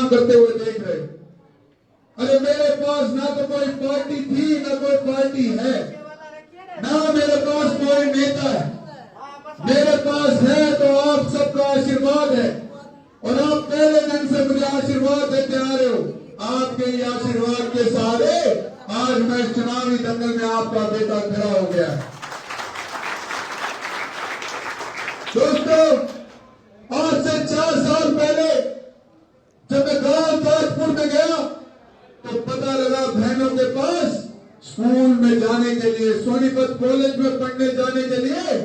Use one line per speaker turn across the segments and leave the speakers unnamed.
काम करते हुए देख रहे। अरे मेरे पास ना तो कोई पार्टी थी ना कोई पार्टी है, ना मेरे पास कोई नेता है। मेरे पास है तो आप सबका आशीर्वाद है, और आप पहले दिन से मुझे आशीर्वाद देते आ रहे हो। आपके ये आशीर्वाद के सहारे आज मैं चुनावी दंगल में आपका बेटा खड़ा हो गया। दोस्तों, आज से 4 साल पहले जब मैं गांव ताजपुर में गया तो पता लगा बहनों के पास स्कूल में जाने के लिए, सोनीपत कॉलेज में पढ़ने जाने के लिए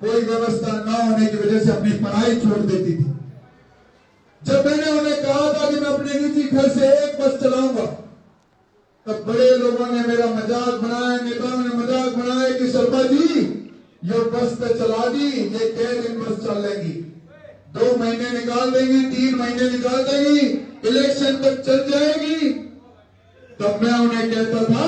कोई व्यवस्था न होने की वजह से अपनी पढ़ाई छोड़ देती थी। जब मैंने उन्हें कहा था कि मैं अपने निजी घर से एक बस चलाऊंगा, तब बड़े लोगों ने मेरा मजाक बनाया, नेताओं ने मजाक बनाया कि शर्मा जी ये बस तो चला दी, ये कै दिन बस चलेगी, 2 महीने निकाल देंगी, 3 महीने निकाल देंगी, इलेक्शन तक चल जाएगी। तब मैं उन्हें कहता था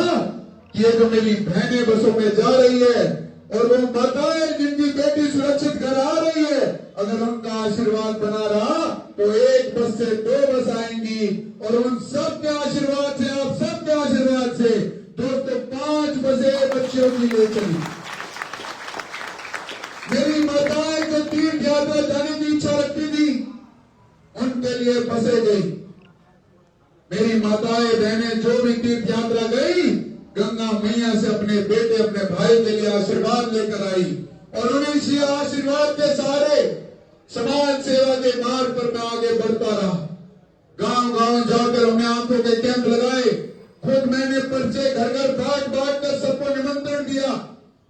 कि ये जो मेरी बहनें बसों में जा रही है और वो माताएं जिनकी बेटी सुरक्षित घर आ रही है, अगर उनका आशीर्वाद बना रहा तो एक बस से 2 बस आएंगी, और उन सबके आशीर्वाद से, आप सबके आशीर्वाद से दोस्तों 5 बसें बच्चियों की ले चली। मेरी माताएं जो तीर्थ यात्रा जाने की इच्छा रखती थी उनके लिए बसें गई। मेरी माताएं बहनें जो भी तीर्थ यात्रा गई, गंगा मैया से अपने बेटे अपने भाई के लिए आशीर्वाद लेकर आई, और उन्हीं इसी आशीर्वाद के सहारे समाज सेवा के मार्ग पर मैं आगे बढ़ता रहा। गांव गांव जाकर हमने आंखों के कैंप लगाए, खुद मैंने पर्चे घर घर बांट कर सबको निमंत्रण दिया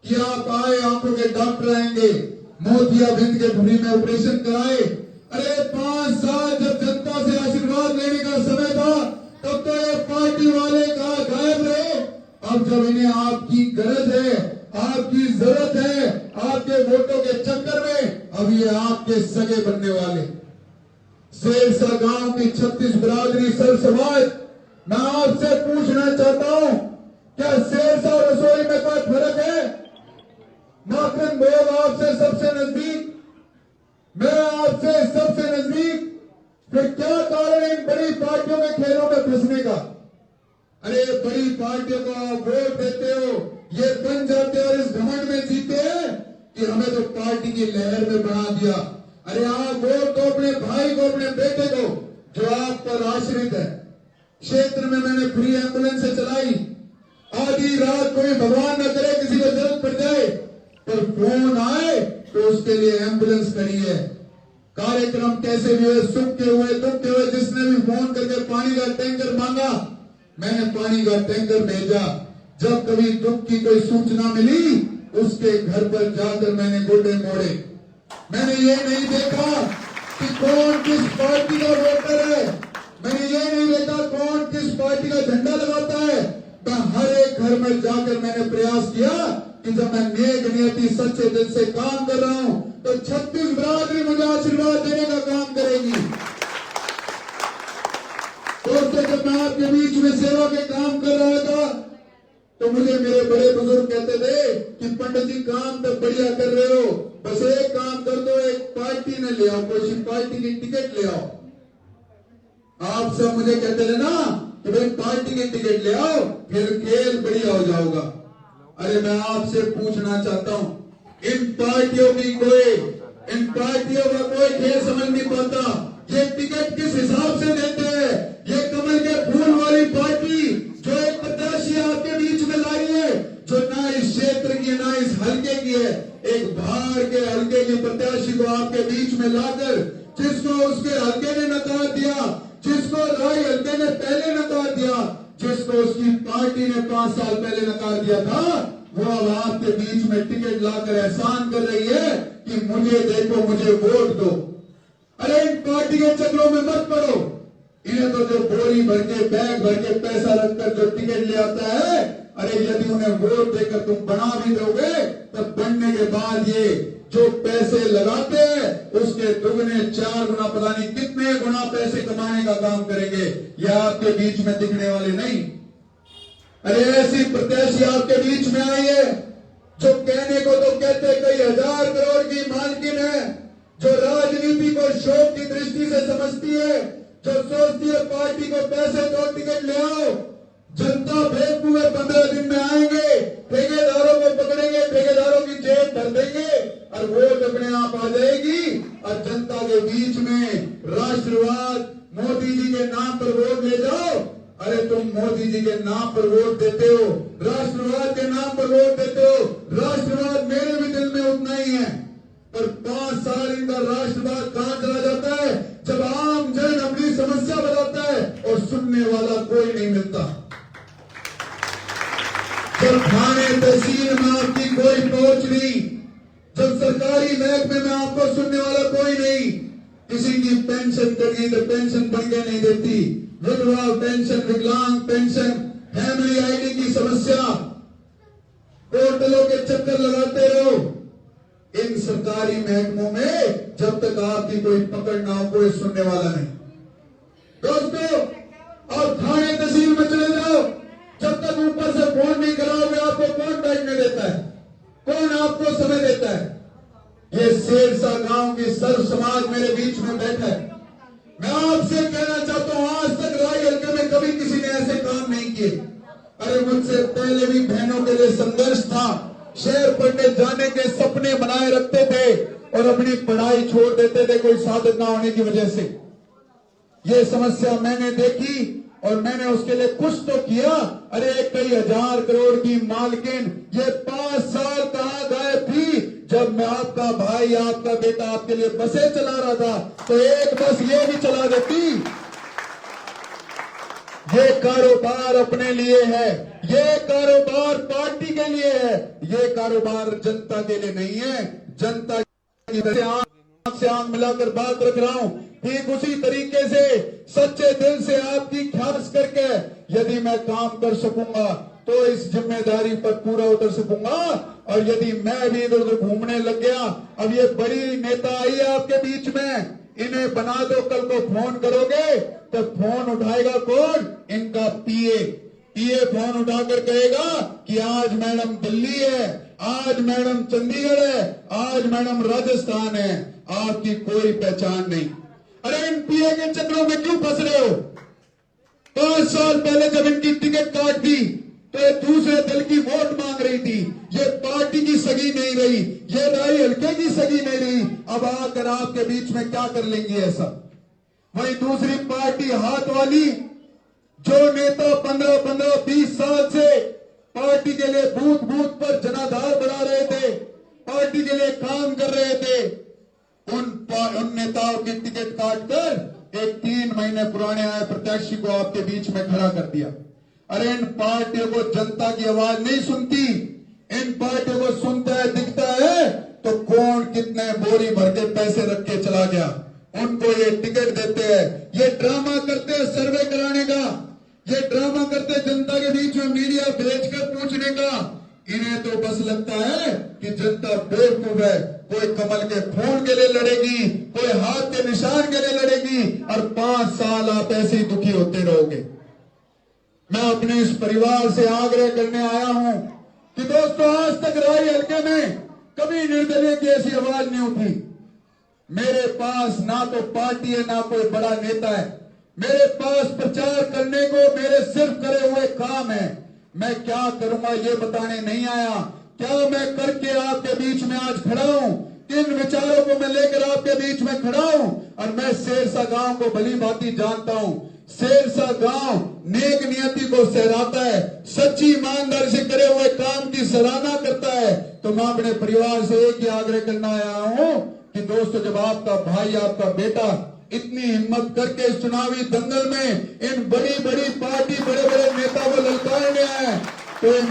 कि आप आए, आंखों के डॉक्टर आएंगे, मोतियाबिंद के भूमि में ऑपरेशन कराए। अरे 5 साल जब जनता से आशीर्वाद लेने का समय था तब तो ये पार्टी वाले कहा गायब रहे। अब जब इन्हें आपकी गरज है, आपकी जरूरत है, आपके वोटों के चक्कर में अब ये आपके सगे बनने वाले। शेरशाह गांव की 36 बिरादरी सर समाज, मैं आपसे पूछना चाहता हूं, क्या शेरशाह रसोई में कोई फर्क है? माखन भोग आपसे सबसे नजदीक, मैं आपसे सबसे नजदीक, फिर क्या कारण है इन बड़ी पार्टियों के खेलों में घुसने का? अरे बड़ी पार्टियों को आप वोट देते हो, ये बन जाते हो और इस घमंड में जीते हैं कि हमें तो पार्टी की लहर में बना दिया। अरे आप वोट दो अपने भाई को, अपने बेटे को जो आप पर आश्रित है। क्षेत्र में मैंने फ्री एम्बुलेंस चलाई, आधी रात कोई भगवान न करे किसी को जरूरत पड़ जाए पर फोन आए तो उसके लिए एम्बुलेंस खड़ी है। कार्यक्रम कैसे भी हुए, सुख के हुए, दुख के हुए, जिसने भी फोन करके पानी का टैंकर मांगा, मैंने पानी का टैंकर भेजा। जब कभी दुख की कोई सूचना मिली, उसके घर पर जाकर मैंने गोटे मोड़े। मैंने ये नहीं देखा कि कौन किस पार्टी का वोटर है, मैंने ये नहीं देखा कौन किस पार्टी का झंडा लगाता है। मैं हर एक घर में जाकर मैंने प्रयास किया कि जब मैं नेक नियति सच्चे दिल से काम कर रहा हूं तो 36 बिरादरी मुझे आशीर्वाद देने का काम करेगी। दोस्तों, जब मैं आपके बीच में सेवा के काम कर रहा था तो मुझे मेरे बड़े बुजुर्ग कहते थे कि पंडित जी काम तो बढ़िया कर रहे हो, बस एक काम कर दो, एक पार्टी न ले आओ, कोई पार्टी की टिकट ले आओ। आप सब मुझे कहते थे ना कि भाई पार्टी की टिकट ले आओ फिर खेल बढ़िया हो जाओगा। अरे मैं आपसे पूछना चाहता हूं, इन पार्टियों का कोई खेल समझ नहीं पाता। ये टिकट किस हिसाब से देते हैं? ये कमल के फूल वाली पार्टी जो एक प्रत्याशी आपके बीच में लाई है, जो ना इस क्षेत्र की ना इस हल्के की है, एक बाहर के हल्के की प्रत्याशी को आपके बीच में लाकर, जिसको उसके हल्के ने नकार दिया, जिसको राय हल्के ने पहले नकार दिया, जिसको उसकी पार्टी ने 5 साल पहले नकार दिया था, वो अब आपके बीच में टिकट लाकर एहसान कर रही है कि मुझे देखो, मुझे वोट दो। अरे इन पार्टी के चक्रों में मत पड़ो। इन्हें तो जो बोरी भर के, बैग भर के पैसा रखकर जो टिकट ले आता है, अरे यदि उन्हें वोट देकर तुम बना भी दोगे तब बनने के बाद ये जो पैसे लगाते हैं उसके दुगने 4 गुना, पता नहीं कितने गुना पैसे कमाने का काम करेंगे। ये आपके बीच में दिखने वाले नहीं। अरे ऐसी प्रत्याशी आपके बीच में आई है जो कहने को तो कहते कई हजार करोड़ की मालकिन है, जो राजनीति को शौक की दृष्टि से समझती है, जो सोचती है पार्टी को पैसे दो टिकट ले आओ, जनता बेवकूफ है, 15 दिन में आएंगे, ठेकेदारों को पकड़ेंगे, ठेकेदारों की जेब भर देंगे और वोट अपने आप आ जाएगी और जनता के बीच में राष्ट्रवाद मोदी जी के नाम पर वोट ले जाओ। अरे तुम मोदी जी के नाम पर वोट देते हो, राष्ट्रवाद के नाम पर वोट देते हो, राष्ट्रवाद मेरे भी दिल में उतना ही है, पर 5 साल इनका राष्ट्रवाद कहां चला जाता है जब आम जन अपनी समस्या बताता है और सुनने वाला कोई नहीं मिलता। जब थाने तहसील में आपकी कोई पहुंच नहीं, जब सरकारी महकमे में आपको सुनने वाला कोई नहीं, किसी की पेंशन कट गई तो पेंशन बन के नहीं देती, विधवा पेंशन, विकलांग पेंशन, फैमिली आईडी की समस्या, पोर्टलों के चक्कर लगाते रहो। इन सरकारी महकमों में जब तक आपकी कोई पकड़ ना हो कोई सुनने वाला नहीं। दोस्तों, और थाने तहसील में चले जाओ, जब तक ऊपर से फोन नहीं कराओगे आपको कौन बैठने देता है, कौन आपको समय देता है? ये शेरसा गांव की सर्व समाज मेरे बीच में बैठा है। मैं आपसे कहना चाहता हूं, आज तक राय हल्के में कभी किसी ने ऐसे काम नहीं किए। अरे मुझसे पहले भी बहनों के लिए संघर्ष था, शहर पढ़ने जाने के सपने बनाए रखते थे और अपनी पढ़ाई छोड़ देते थे कोई साधन ना होने की वजह से। ये समस्या मैंने देखी और मैंने उसके लिए कुछ तो किया। अरे कई हजार करोड़ की मालकिन ये 5 साल कहां गायब थी जब मैं आपका भाई, आपका बेटा आपके लिए बसें चला रहा था, तो एक बस ये भी चला देती। ये कारोबार अपने लिए है, ये कारोबार पार्टी के लिए है, ये कारोबार जनता के लिए नहीं है। जनता की आंख से आंख मिलाकर बात रख रहा हूं, ठीक उसी तरीके से सच्चे दिल से आपकी ख्यास करके यदि मैं काम कर सकूंगा तो इस जिम्मेदारी पर पूरा उतर सकूंगा। और यदि मैं भी इधर उधर घूमने लग गया, अब ये बड़ी नेता आई है आपके बीच में, इन्हें बना दो, कल को फोन करोगे तो फोन उठाएगा कौन? इनका पीए फोन उठाकर कहेगा कि आज मैडम दिल्ली है, आज मैडम चंडीगढ़ है, आज मैडम राजस्थान है, आपकी कोई पहचान नहीं। अरे इन पीए के चक्रों में क्यों फंस रहे हो? 5 साल पहले जब इनकी टिकट काट दी तो ये दूसरे दल की वोट मांग रही थी, ये पार्टी की सगी नहीं रही, ये राय हल्के की सगी नहीं रही, अब आकर आपके बीच में क्या कर लेंगी ऐसा? वही दूसरी पार्टी हाथ वाली, जो नेता 15-20 साल से पार्टी के लिए बूथ बूथ पर जनाधार बढ़ा रहे थे, पार्टी के लिए काम कर रहे थे, उन नेताओं की टिकट काटकर एक 3 महीने पुराने आए प्रत्याशी को आपके बीच में खड़ा कर दिया। अरे इन पार्टियों को जनता की आवाज नहीं सुनती, इन पार्टियों को सुनता है, दिखता है तो कौन कितने बोरी भर के पैसे रख के चला गया, उनको ये टिकट देते हैं। ये ड्रामा करते हैं सर्वे कराने का, ये ड्रामा करते हैं जनता के बीच में मीडिया भेजकर पूछने का। इन्हें तो बस लगता है कि जनता बेवकूफ है, कोई कमल के फोन के लिए लड़ेगी, कोई हाथ के निशान के लिए लड़ेगी और 5 साल आप ऐसे ही दुखी होते रहोगे। मैं अपने इस परिवार से आग्रह करने आया हूं कि दोस्तों, आज तक राय हल्के में कभी निर्दलीय की ऐसी आवाज नहीं उठी। मेरे पास ना तो पार्टी है ना कोई बड़ा नेता है, मेरे पास प्रचार करने को मेरे सिर्फ करे हुए काम है। मैं क्या करूंगा ये बताने नहीं आया, क्या मैं करके आपके बीच में आज खड़ा हूं, किन विचारों को मैं लेकर आपके बीच में खड़ा हूं। और मैं शेरसा गांव को भली भांति जानता हूं। शेरसा गांव नेक नियति को सहराता है, सच्ची ईमानदारी से करे हुए काम की सराहना करता है। तो मैं अपने परिवार से एक ही आग्रह करना आया हूं कि दोस्तों, जब आपका भाई, आपका बेटा इतनी हिम्मत करके इस चुनावी दंगल में इन बड़ी बड़ी पार्टी, बड़े बड़े नेता को ललकारने आए, तो ये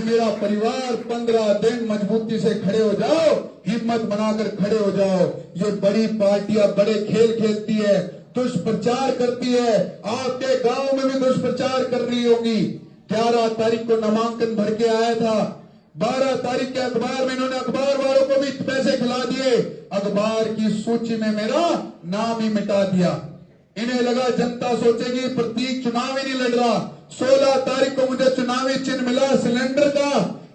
मेरा परिवार 15 दिन मजबूती से खड़े हो जाओ, हिम्मत बनाकर खड़े हो जाओ। ये बड़ी पार्टियां बड़े खेल खेलती है, दुष्प्रचार करती है, आपके गांव में भी दुष्प्रचार कर रही होगी। 11 तारीख को नामांकन भर के आया था, 12 तारीख के अखबार में इन्होंने अखबार वालों को भी पैसे खिला दिए, अखबार की सूची में मेरा नाम ही मिटा दिया। इन्हें लगा जनता सोचेगी प्रतीक चुनाव ही नहीं लड़ रहा। 16 तारीख को मुझे चुनावी चिन्ह मिला सिलेंडर का,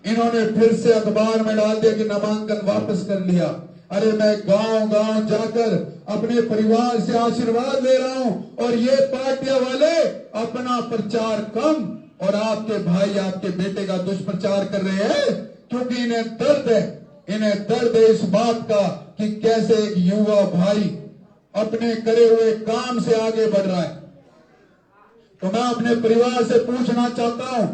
इन्होंने फिर से अखबार में डाल दिया कि नामांकन वापस कर लिया। अरे मैं गांव गांव जाकर अपने परिवार से आशीर्वाद ले रहा हूं और ये पार्टियां वाले अपना प्रचार कम और आपके भाई आपके बेटे का दुष्प्रचार कर रहे हैं, क्योंकि इन्हें दर्द है, इन्हें दर्द है इस बात का कि कैसे एक युवा भाई अपने करे हुए काम से आगे बढ़ रहा है। तो मैं अपने परिवार से पूछना चाहता हूं,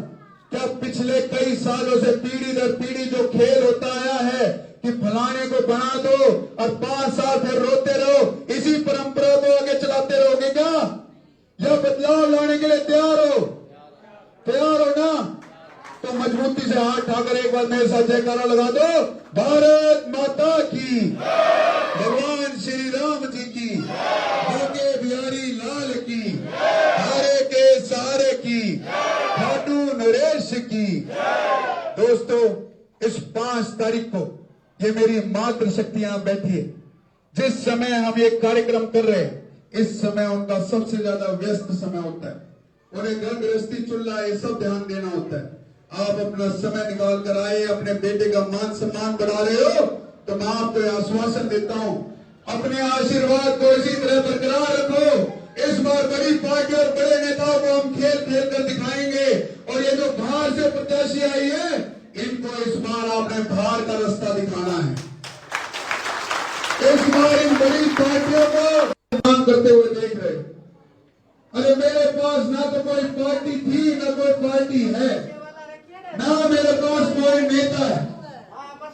क्या पिछले कई सालों से पीढ़ी दर पीढ़ी जो खेल होता आया है कि फलाने को बना दो और 5 साल फिर रोते रहो, इसी परंपरा को आगे चलाते रहोगे क्या? या बदलाव लाने के लिए तैयार हो ना? तो मजबूती से हाथ उठाकर एक बार मेरे साथ जयकारा लगा दो, भारत माता की, भगवान श्री राम जी की, भोगे बिहारी लाल की, हारे के सहारे की, खाटू नरेश की। दोस्तों, इस 5 तारीख को ये मेरी मातृ शक्ति यहां बैठी है। जिस समय हम ये कार्यक्रम कर रहे हैं, इस समय उनका सबसे ज्यादा व्यस्त समय होता है। उन्हें घर गृहस्थी चूल्हा ये सब ध्यान देना होता है। आप अपना समय निकाल कर आए, अपने बेटे का मान सम्मान बढ़ा रहे हो, तो मैं आपको आश्वासन देता हूं, अपने आशीर्वाद को इसी तरह बरकरार रखो। इस बार बड़ी पार्टी और बड़े नेताओं को हम खेल खेल कर दिखाएंगे और ये जो बाहर से प्रत्याशी आई है, इनको इस बार आपने बाहर का रास्ता दिखाना है। इस बार इन बड़ी पार्टियों को काम करते हुए देख रहे। अरे मेरे पास ना तो कोई पार्टी थी, ना कोई पार्टी है, ना मेरे पास कोई नेता है।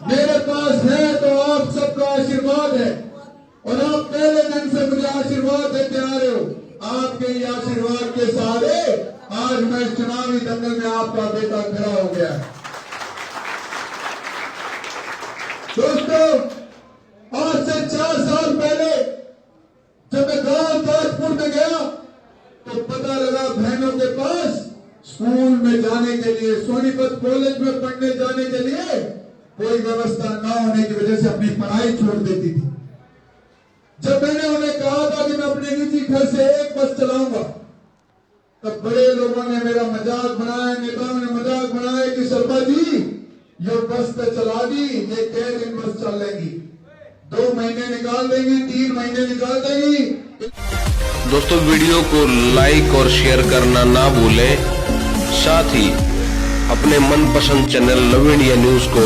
मेरे पास है तो आप सबका आशीर्वाद है और आप पहले दिन से मुझे आशीर्वाद देते आ रहे हो। आपके ही आशीर्वाद के सहारे आज मैं चुनावी दंगल में आपका बेटा खड़ा हो गया। दोस्तों, आज से 4 साल पहले जब मैं गांव ताजपुर में गया तो पता लगा बहनों के पास स्कूल में जाने के लिए, सोनीपत कॉलेज में पढ़ने जाने के लिए कोई व्यवस्था न होने की वजह से अपनी पढ़ाई छोड़ देती थी। जब मैंने उन्हें कहा था कि मैं अपने निजी घर से एक बस चलाऊंगा, तब बड़े लोगों ने मेरा मजाक बनाया, नेताओं ने मजाक बनाया कि शर्मा जी ये बस तो चला दी, ये कह दिन बस चल लेगी, 2 महीने निकाल देंगी, 3 महीने निकाल देंगी।
दोस्तों, वीडियो को लाइक और शेयर करना ना भूलें। साथ ही अपने मनपसंद चैनल लव इंडिया न्यूज को